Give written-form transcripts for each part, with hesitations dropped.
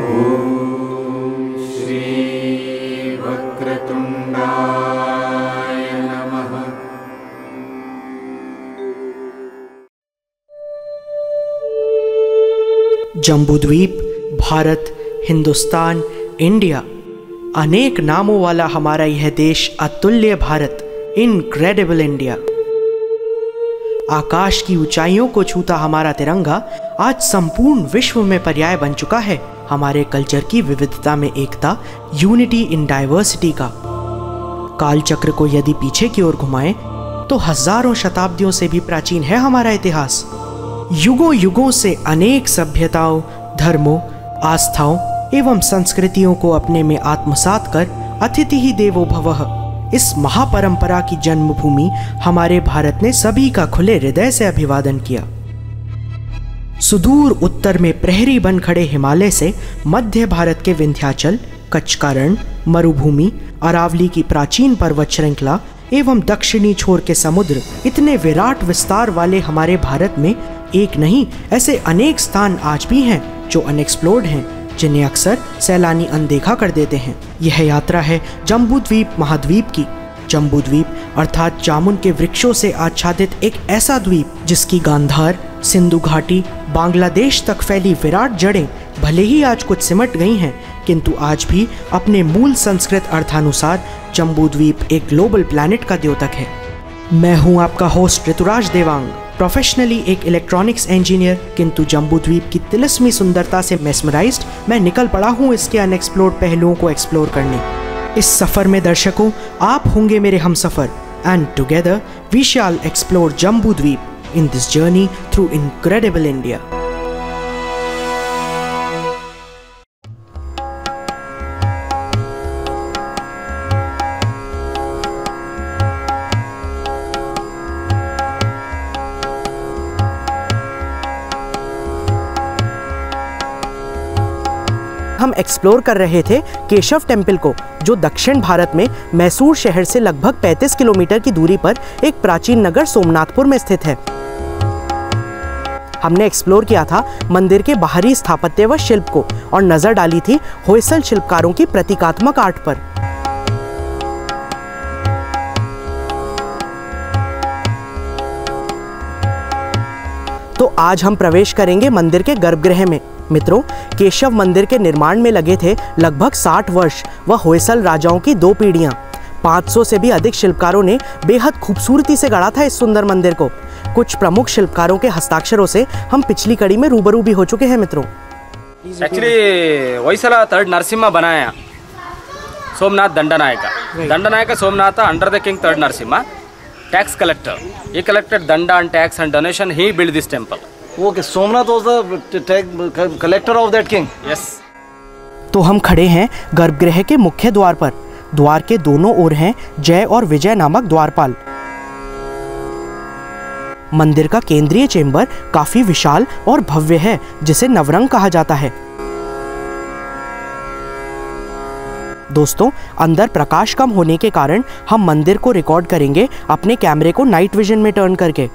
ओम श्री वक्रतुंडाय नमः। जम्बूद्वीप, भारत, हिंदुस्तान, इंडिया, अनेक नामों वाला हमारा यह देश अतुल्य भारत, इनक्रेडिबल इंडिया। आकाश की ऊंचाइयों को छूता हमारा तिरंगा आज संपूर्ण विश्व में पर्याय बन चुका है हमारे कल्चर की विविधता में एकता, यूनिटी इन डाइवर्सिटी का। कालचक्र को यदि पीछे की ओर घुमाएं तो हजारों शताब्दियों से भी प्राचीन है हमारा इतिहास। युगों युगों से अनेक सभ्यताओं, धर्मों, आस्थाओं एवं संस्कृतियों को अपने में आत्मसात कर अतिथि ही देवो भवः, इस महापरंपरा की जन्मभूमि हमारे भारत ने सभी का खुले हृदय से अभिवादन किया। सुदूर उत्तर में प्रहरी बन खड़े हिमालय से मध्य भारत के विंध्याचल, कच्छ का रण, मरुभूमि, अरावली की प्राचीन पर्वत श्रृंखला एवं दक्षिणी छोर के समुद्र, इतने विराट विस्तार वाले हमारे भारत में एक नहीं ऐसे अनेक स्थान आज भी हैं जो अनएक्सप्लोर्ड हैं, जिन्हें अक्सर सैलानी अनदेखा कर देते हैं। यह यात्रा है जम्बूद्वीप महाद्वीप की। जम्बूद्वीप अर्थात जामुन के वृक्षों से आच्छादित एक ऐसा द्वीप जिसकी गांधार, सिंधु घाटी, बांग्लादेश तक फैली विराट जड़ें भले ही आज कुछ सिमट गई हैं, किंतु आज भी अपने मूल संस्कृत अर्थानुसार जम्बूद्वीप एक ग्लोबल प्लैनेट का द्योतक है। मैं हूं आपका होस्ट ऋतुराज देवांग, प्रोफेशनली एक इलेक्ट्रॉनिक्स इंजीनियर, किंतु जम्बूद्वीप की तिलिस्मी सुंदरता से मेस्मराइज्ड मैं निकल पड़ा हूं इसके अनएक्सप्लोर्ड पहलुओं को एक्सप्लोर करने। इस सफर में दर्शकों आप होंगे मेरे हमसफर, and together we shall explore Jambudvipa in this journey through incredible India. हम एक्सप्लोर कर रहे थे केशव टेम्पल को, जो दक्षिण भारत में मैसूर शहर से लगभग 35 किलोमीटर की दूरी पर एक प्राचीन नगर सोमनाथपुर में स्थित है। हमने एक्सप्लोर किया था मंदिर के बाहरी स्थापत्य व शिल्प को और नजर डाली थी होयसल शिल्पकारों की प्रतीकात्मक आर्ट पर। तो आज हम प्रवेश करेंगे मंदिर के गर्भगृह में। मित्रों, केशव मंदिर के निर्माण में लगे थे लगभग 60 वर्ष व होयसल राजाओं की 2 पीढ़ियां। 500 से भी अधिक शिल्पकारों ने बेहद खूबसूरती से गढ़ा था इस सुंदर मंदिर को। कुछ प्रमुख शिल्पकारों के हस्ताक्षरों से हम पिछली कड़ी में रूबरू भी हो चुके हैं। मित्रों, एक्चुअली होयसला थर्ड नरसिम्हा बनाया सोमनाथ दंडनायक Somnath under the king third Narasimha, tax collector. He collected danda and tax and donation. He built this temple. Okay, Somnath was the collector of that king. Yes. तो हम खड़े हैं गर्भगृह के मुख्य द्वार पर। द्वार के दोनों ओर हैं जय और विजय नामक द्वारपाल। मंदिर का केंद्रीय चेंबर काफी विशाल और भव्य है, जिसे नवरंग कहा जाता है। दोस्तों, अंदर प्रकाश कम होने के कारण हम मंदिर को रिकॉर्ड करेंगे अपने कैमरे को नाइट विजन में टर्न करके।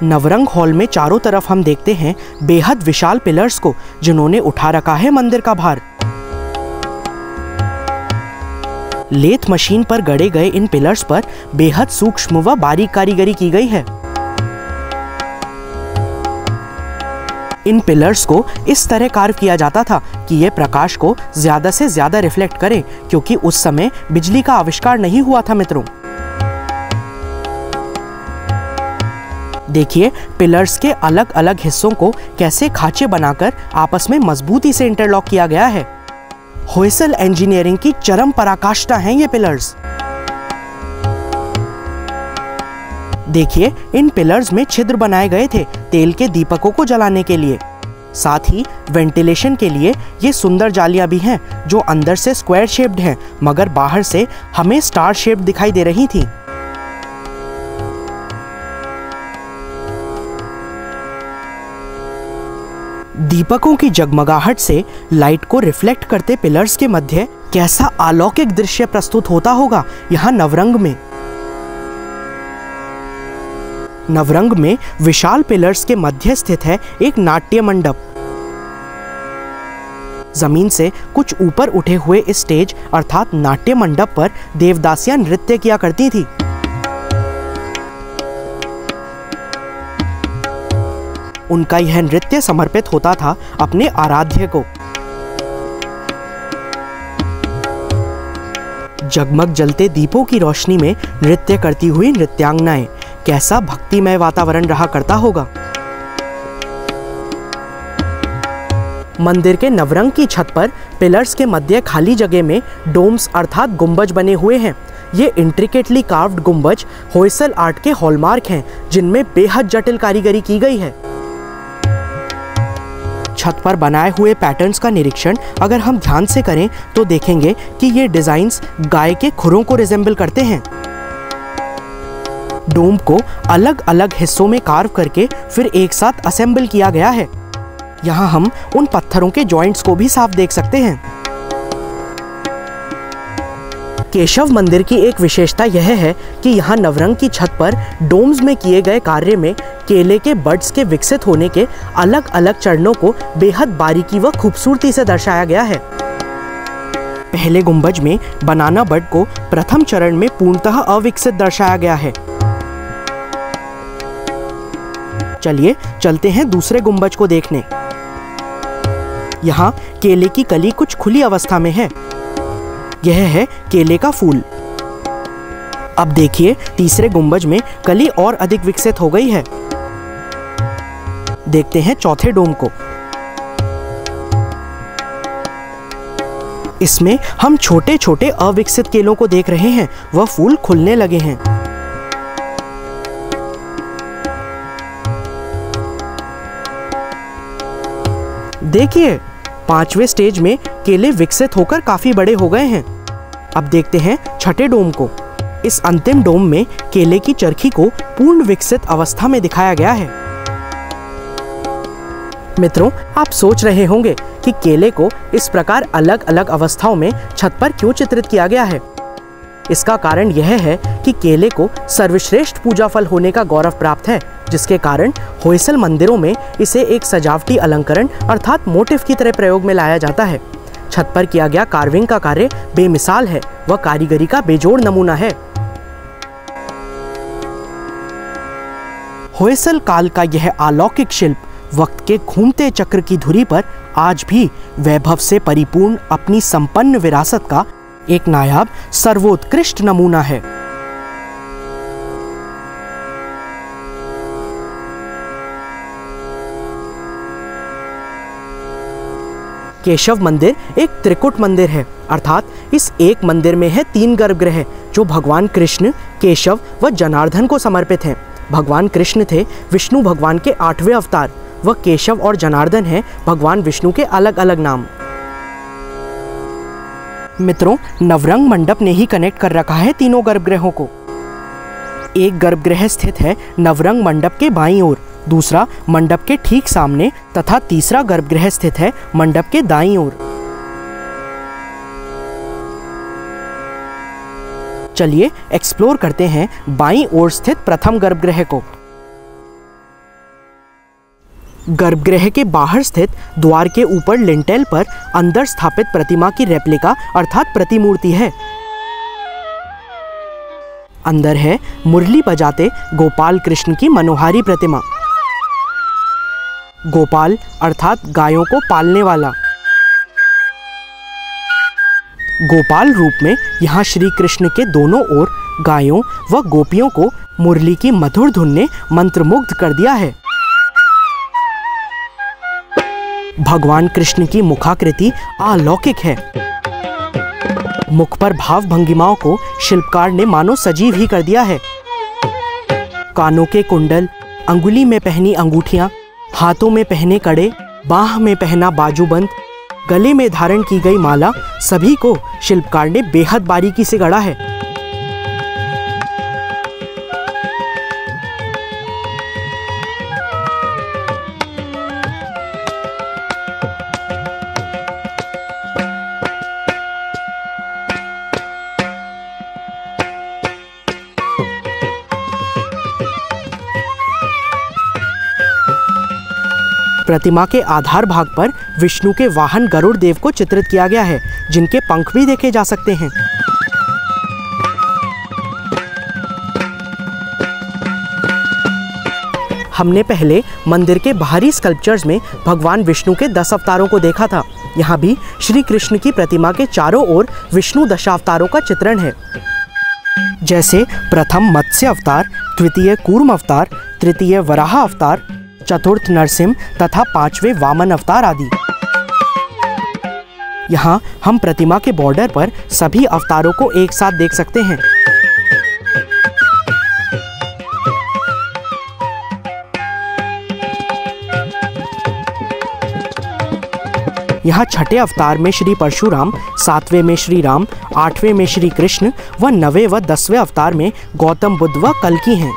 नवरंग हॉल में चारों तरफ हम देखते हैं बेहद विशाल पिलर्स को, जिन्होंने उठा रखा है मंदिर का भार। लेथ मशीन पर गढ़े गए इन पिलर्स पर बेहद सूक्ष्म व बारीक कारीगरी की गई है। इन पिलर्स को इस तरह कार्व किया जाता था कि ये प्रकाश को ज्यादा से ज्यादा रिफ्लेक्ट करें, क्योंकि उस समय बिजली का आविष्कार नहीं हुआ था। मित्रों, देखिए पिलर्स के अलग अलग हिस्सों को कैसे खांचे बनाकर आपस में मजबूती से इंटरलॉक किया गया है। होयसल इंजीनियरिंग की चरम पराकाष्ठा हैं ये पिलर्स। देखिए, इन पिलर्स में छिद्र बनाए गए थे तेल के दीपकों को जलाने के लिए। साथ ही वेंटिलेशन के लिए ये सुंदर जालियां भी हैं, जो अंदर से स्क्वायर शेप्ड हैं, मगर बाहर से हमें स्टार शेप्ड दिखाई दे रही थी। दीपकों की जगमगाहट से लाइट को रिफ्लेक्ट करते पिलर्स के मध्य कैसा अलौकिक दृश्य प्रस्तुत होता होगा यहाँ नवरंग में। नवरंग में विशाल पिलर्स के मध्य स्थित है एक नाट्य मंडप। जमीन से कुछ ऊपर उठे हुए इस स्टेज अर्थात नाट्य मंडप पर देवदासियां नृत्य किया करती थी। उनका यह नृत्य समर्पित होता था अपने आराध्य को। जगमग जलते दीपों की रोशनी में नृत्य करती हुई नृत्यांगनाएं, कैसा भक्तिमय वातावरण रहा करता होगा। मंदिर के नवरंग की छत पर पिलर्स के मध्य खाली जगह में डोम्स अर्थात गुंबज बने हुए हैं। ये इंट्रिकेटली कार्व्ड गुंबज होयसल आर्ट के हॉलमार्क हैं, जिनमें बेहद जटिल कारीगरी की गई है। छत पर बनाए हुए पैटर्न्स का निरीक्षण अगर हम ध्यान से करें तो देखेंगे कि ये डिजाइन्स गाय के खुरों को रिजेंबल करते हैं। डोम को अलग अलग हिस्सों में कार्व करके फिर एक साथ असेंबल किया गया है। यहाँ हम उन पत्थरों के जॉइंट्स को भी साफ देख सकते हैं। केशव मंदिर की एक विशेषता यह है कि यहाँ नवरंग की छत पर डोम्स में किए गए कार्य में केले के बड्स के विकसित होने के अलग अलग चरणों को बेहद बारीकी व खूबसूरती से दर्शाया गया है। पहले गुंबज में बनाना बड को प्रथम चरण में पूर्णतः अविकसित दर्शाया गया है। चलिए चलते हैं दूसरे गुंबज को देखने। यहाँ केले की कली कुछ खुली अवस्था में है। यह है केले का फूल। अब देखिए तीसरे गुंबज में कली और अधिक विकसित हो गई है। देखते हैं चौथे डोम को। इसमें हम छोटे छोटे अविकसित केलों को देख रहे हैं, वह फूल खुलने लगे हैं। देखिए पांचवें स्टेज में केले विकसित होकर काफी बड़े हो गए हैं। अब देखते हैं छठे डोम को। इस अंतिम डोम में केले की चरखी को पूर्ण विकसित अवस्था में दिखाया गया है। मित्रों, आप सोच रहे होंगे कि केले को इस प्रकार अलग अलग अवस्थाओं में छत पर क्यों चित्रित किया गया है। इसका कारण यह है कि केले को सर्वश्रेष्ठ पूजा फल होने का गौरव प्राप्त है, जिसके कारण होयसल मंदिरों में इसे एक सजावटी अलंकरण अर्थात मोटिफ की तरह प्रयोग में लाया जाता है। छत पर किया गया कार्विंग का कार्य बेमिसाल है, वह कारीगरी का बेजोड़ नमूना है। होयसल काल का यह अलौकिक शिल्प वक्त के घूमते चक्र की धुरी पर आज भी वैभव से परिपूर्ण अपनी संपन्न विरासत का एक नायाब सर्वोत्कृष्ट नमूना है। केशव मंदिर एक त्रिकुट मंदिर है, अर्थात इस एक मंदिर में है 3 गर्भगृह जो भगवान कृष्ण, केशव व जनार्दन को समर्पित हैं। भगवान कृष्ण थे विष्णु भगवान के 8वें अवतार, व केशव और जनार्दन हैं भगवान विष्णु के अलग अलग नाम। मित्रों, नवरंग मंडप ने ही कनेक्ट कर रखा है तीनों गर्भगृहों को। एक गर्भगृह स्थित है नवरंग मंडप के बाईं ओर, दूसरा मंडप के ठीक सामने तथा तीसरा गर्भगृह स्थित है मंडप के दाईं ओर। चलिए एक्सप्लोर करते हैं बाईं ओर स्थित प्रथम गर्भगृह को। गर्भगृह के बाहर स्थित द्वार के ऊपर लिंटेल पर अंदर स्थापित प्रतिमा की रेप्लिका अर्थात प्रतिमूर्ति है। अंदर है मुरली बजाते गोपाल कृष्ण की मनोहारी प्रतिमा। गोपाल अर्थात गायों को पालने वाला। गोपाल रूप में यहाँ श्री कृष्ण के दोनों ओर गायों व गोपियों को मुरली की मधुर धुन ने मंत्रमुग्ध कर दिया है। भगवान कृष्ण की मुखाकृति अलौकिक है। मुख पर भाव भंगिमाओं को शिल्पकार ने मानो सजीव ही कर दिया है। कानों के कुंडल, अंगुली में पहनी अंगूठियां, हाथों में पहने कड़े, बाह में पहना बाजूबंद, गले में धारण की गई माला, सभी को शिल्पकार ने बेहद बारीकी से गढ़ा है। प्रतिमा के आधार भाग पर विष्णु के वाहन गरुड़ देव को चित्रित किया गया है, जिनके पंख भी देखे जा सकते हैं। हमने पहले मंदिर के बाहरी स्कल्पचर्स में भगवान विष्णु के 10 अवतारों को देखा था। यहाँ भी श्री कृष्ण की प्रतिमा के चारों ओर विष्णु दशावतारों का चित्रण है, जैसे प्रथम मत्स्य अवतार, द्वितीय कूर्म अवतार, तृतीय वराह अवतार, चतुर्थ नरसिंह तथा 5वें वामन अवतार आदि। यहाँ हम प्रतिमा के बॉर्डर पर सभी अवतारों को एक साथ देख सकते हैं। यहाँ छठे अवतार में श्री परशुराम, 7वें में श्री राम, 8वें में श्री कृष्ण व 9वें व 10वें अवतार में गौतम बुद्ध व कल्कि हैं।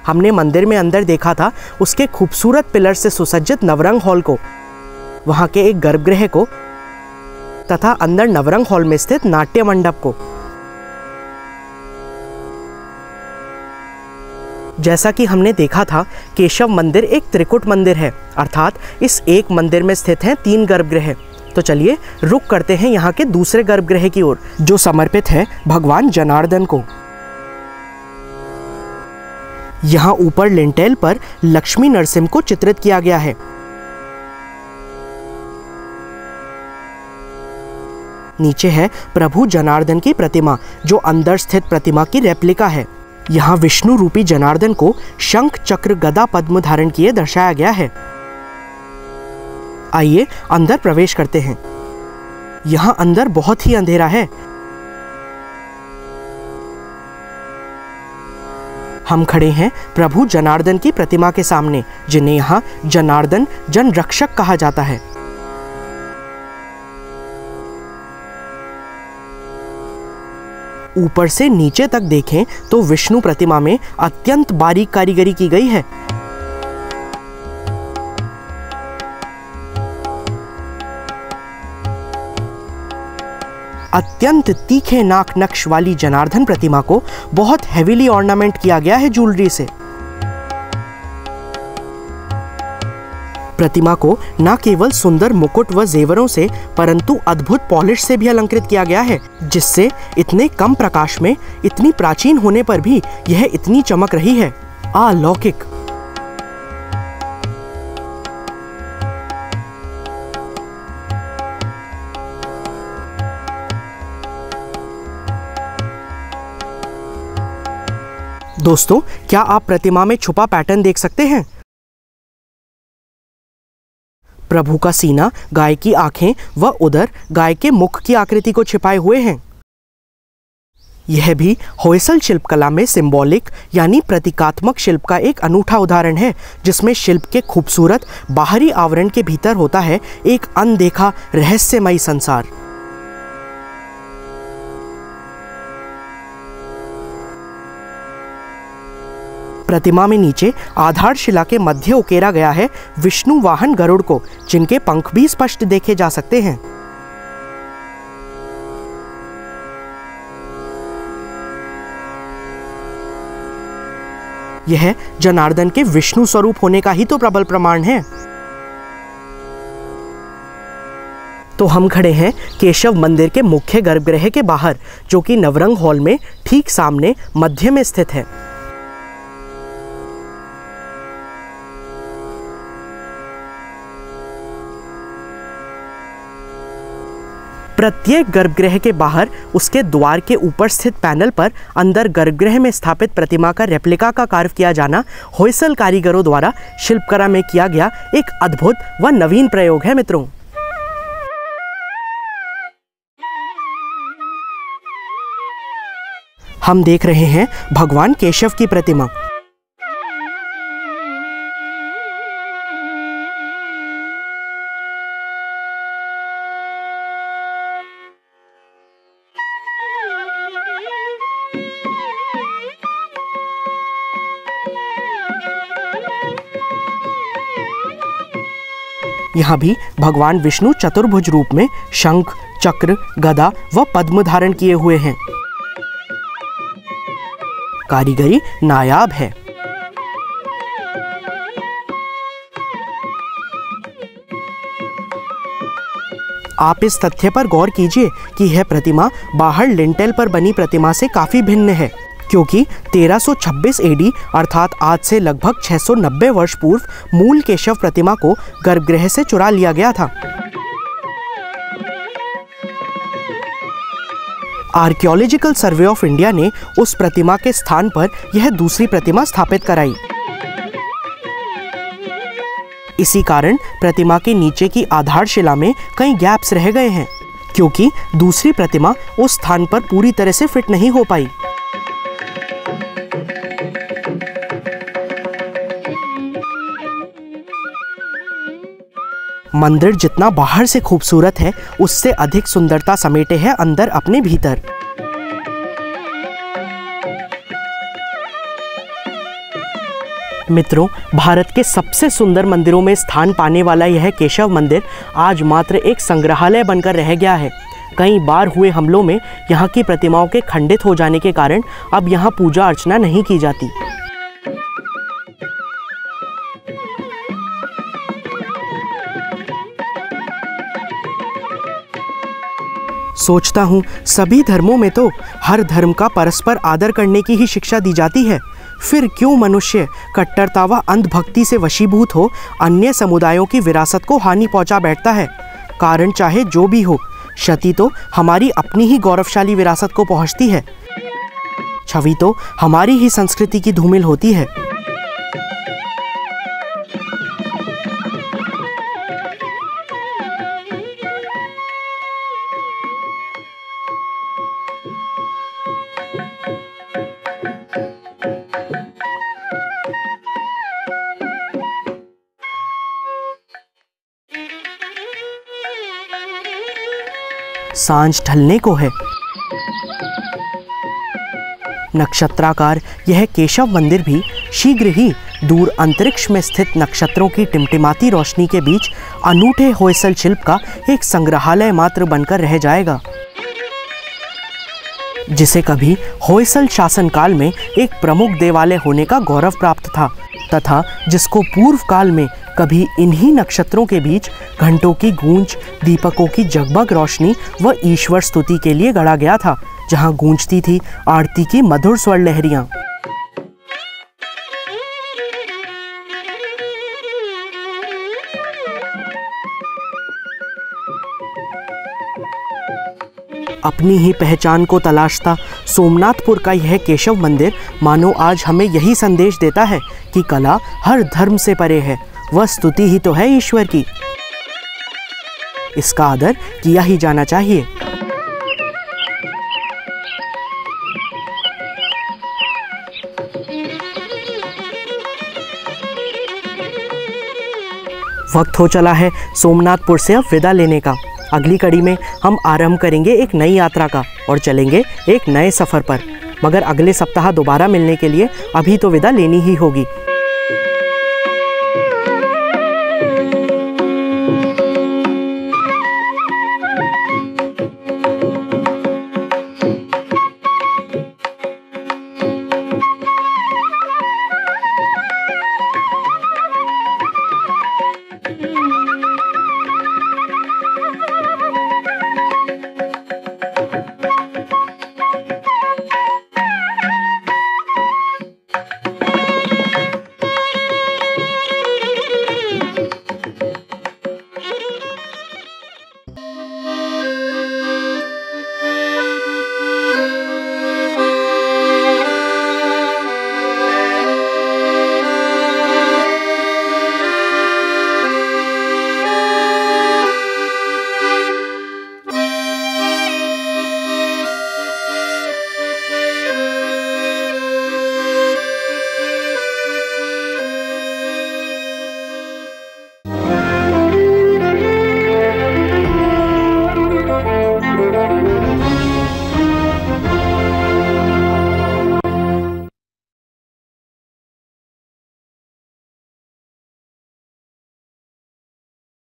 हमने मंदिर में अंदर देखा था उसके खूबसूरत पिलर से सुसज्जित नवरंग हॉल को, वहां के एक गर्भगृह को तथा अंदर नवरंग हॉल में स्थित नाट्य मंडप को। जैसा कि हमने देखा था, केशव मंदिर एक त्रिकुट मंदिर है, अर्थात इस एक मंदिर में स्थित हैं 3 गर्भगृह। तो चलिए रुक करते हैं यहाँ के दूसरे गर्भगृह की ओर, जो समर्पित है भगवान जनार्दन को। यहाँ ऊपर लिंटेल पर लक्ष्मी नरसिंह को चित्रित किया गया है। नीचे है प्रभु जनार्दन की प्रतिमा, जो अंदर स्थित प्रतिमा की रेप्लिका है। यहाँ विष्णु रूपी जनार्दन को शंख चक्र गदा पद्म धारण किए दर्शाया गया है। आइए अंदर प्रवेश करते हैं। यहाँ अंदर बहुत ही अंधेरा है। हम खड़े हैं प्रभु जनार्दन की प्रतिमा के सामने, जिन्हें यहाँ जनार्दन जन रक्षक कहा जाता है। ऊपर से नीचे तक देखें तो विष्णु प्रतिमा में अत्यंत बारीक कारीगरी की गई है। अत्यंत तीखे नाक नक्श वाली जनार्दन प्रतिमा को बहुत हेवीली ऑर्नामेंट किया गया है ज्वेलरी से। प्रतिमा को न केवल सुंदर मुकुट व जेवरों से, परंतु अद्भुत पॉलिश से भी अलंकृत किया गया है, जिससे इतने कम प्रकाश में, इतनी प्राचीन होने पर भी यह इतनी चमक रही है। अलौकिक। दोस्तों, क्या आप प्रतिमा में छुपा पैटर्न देख सकते हैं? प्रभु का सीना गाय की आंखें व उदर गाय के मुख की आकृति को छिपाए हुए हैं। यह भी होयसल शिल्पकला में सिंबॉलिक यानी प्रतीकात्मक शिल्प का एक अनूठा उदाहरण है, जिसमें शिल्प के खूबसूरत बाहरी आवरण के भीतर होता है एक अनदेखा रहस्यमयी संसार। प्रतिमा में नीचे आधारशिला के मध्य उकेरा गया है विष्णु वाहन गरुड़ को, जिनके पंख भी स्पष्ट देखे जा सकते हैं। यह जनार्दन के विष्णु स्वरूप होने का ही तो प्रबल प्रमाण है। तो हम खड़े हैं केशव मंदिर के मुख्य गर्भगृह के बाहर, जो कि नवरंग हॉल में ठीक सामने मध्य में स्थित है। प्रत्येक गर्भगृह के बाहर उसके द्वार के ऊपर स्थित पैनल पर अंदर गर्भगृह में स्थापित प्रतिमा का रेप्लिका का कार्य किया जाना होयसल कारीगरों द्वारा शिल्पकला में किया गया एक अद्भुत व नवीन प्रयोग है। मित्रों, हम देख रहे हैं भगवान केशव की प्रतिमा। यहाँ भी भगवान विष्णु चतुर्भुज रूप में शंख, चक्र, गदा व पद्म धारण किए हुए हैं। कारीगरी नायाब है। आप इस तथ्य पर गौर कीजिए कि यह प्रतिमा बाहर लिंटेल पर बनी प्रतिमा से काफी भिन्न है, क्योंकि 1326 एडी अर्थात आज से लगभग 690 वर्ष पूर्व मूल केशव प्रतिमा को गर्भगृह से चुरा लिया गया था। आर्कियोलॉजिकल सर्वे ऑफ इंडिया ने उस प्रतिमा के स्थान पर यह दूसरी प्रतिमा स्थापित कराई। इसी कारण प्रतिमा के नीचे की आधारशिला में कई गैप्स रह गए हैं, क्योंकि दूसरी प्रतिमा उस स्थान पर पूरी तरह से फिट नहीं हो पाई। मंदिर जितना बाहर से खूबसूरत है, उससे अधिक सुंदरता समेटे है अंदर अपने भीतर। मित्रों, भारत के सबसे सुंदर मंदिरों में स्थान पाने वाला यह केशव मंदिर आज मात्र एक संग्रहालय बनकर रह गया है। कई बार हुए हमलों में यहाँ की प्रतिमाओं के खंडित हो जाने के कारण अब यहाँ पूजा अर्चना नहीं की जाती। सोचता हूँ सभी धर्मों में तो हर धर्म का परस्पर आदर करने की ही शिक्षा दी जाती है, फिर क्यों मनुष्य कट्टरता व अंधभक्ति से वशीभूत हो अन्य समुदायों की विरासत को हानि पहुंचा बैठता है। कारण चाहे जो भी हो, क्षति तो हमारी अपनी ही गौरवशाली विरासत को पहुंचती है, छवि तो हमारी ही संस्कृति की धूमिल होती है। सांझ ढलने को है। नक्षत्राकार यह केशव मंदिर भी शीघ्र ही दूर अंतरिक्ष में स्थित नक्षत्रों की टिमटिमाती रोशनी के बीच अनूठे होयसल शिल्प का एक संग्रहालय मात्र बनकर रह जाएगा, जिसे कभी होयसल शासनकाल में एक प्रमुख देवालय होने का गौरव प्राप्त था, तथा जिसको पूर्व काल में कभी इन्हीं नक्षत्रों के बीच घंटों की गूंज, दीपकों की जगमग रोशनी व ईश्वर स्तुति के लिए गढ़ा गया था, जहां गूंजती थी आरती की मधुर स्वर लहरियां। अपनी ही पहचान को तलाशता सोमनाथपुर का यह केशव मंदिर मानो आज हमें यही संदेश देता है कि कला हर धर्म से परे है, वह स्तुति ही तो है ईश्वर की। इसका आदर किया ही जाना चाहिए। वक्त हो चला है सोमनाथपुर से अब विदा लेने का। अगली कड़ी में हम आरंभ करेंगे एक नई यात्रा का और चलेंगे एक नए सफ़र पर, मगर अगले सप्ताह दोबारा मिलने के लिए अभी तो विदा लेनी ही होगी।